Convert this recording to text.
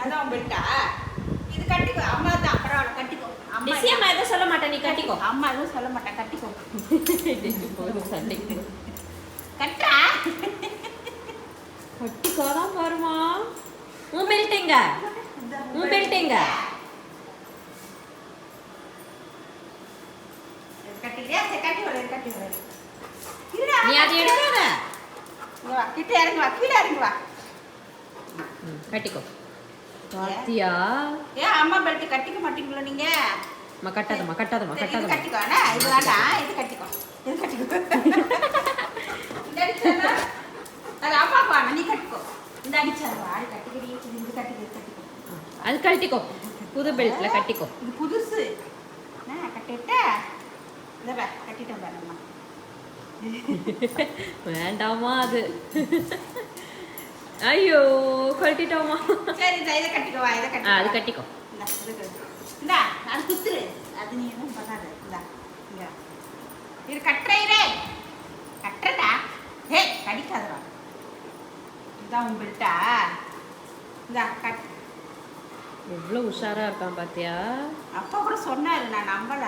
அதான் உன் பெல்ட்டா? இது கட்டிக்கோ. அம்மா தான் பரவாயில்ல கட்டிக்கோ. நிச்சயமா எதுவும் சொல்ல மாட்டேன், நீ கட்டிக்கோ. அம்மா எதுவும் சொல்ல மாட்டேன், கட்டிக்கோ. சண்டைக்கு கட்டா கட்டிக்கோதான் பாருமா. உன் பெல்ட் எங்க? உன் பெல்ட் எங்க? கட்டிக்கிறியா? சரி கட்டி விடு, கட்டி விடு. நீ அதை எடுக்காத. இங்க வா, கிட்ட இறங்கி வா, கீழே இறங்கி வா. கட்டிக்கோ. பாத்தியா? ஏன் அம்மா பெல்ட் கட்டிக்க மாட்டீங்களோ நீங்க? கட்டாதம்மா கட்டாதம்மா இது கட்டாதம்மா. கட்டிக்கோ. அண்ணா இது வேண்டாம், இது கட்டிக்கோ. இது கட்டிக்கோ. இந்த அடிச்சானா? அது அம்மாக்கு வேணாம், நீ கட்டிக்கோ. இந்த அடிச்சானா? அது கட்டிக்கிறீ, இது கட்டிக்கோ, கட்டிக்கோ. அது கட்டிக்கோ. புது பெல்ட்ல கட்டிக்கோ. இது புதுசு. நான் கட்டிட்டா? இத பா, கட்டிட்டேன் பாரும்மா. வேண்டாமா அது. ஐயோ கட்டிட்டோமா. சரி இதை கட்டிக்கோ, இதை கட்டிக்கோ. அது கட்டிக்கோ. இந்தா அது குத்துரு. அது நீ எதுவும் பண்ணாத. இந்தா இங்க இது கட்டுறே. கட்டுறடா. ஹே கடிக்காதடா. இதான் உன் பெல்ட்டா? இந்தா கட். எவ்வளவு உஷாரா இருக்கான் பாத்தியா? அப்பா கூட சொன்னாரு, நான் நம்பல.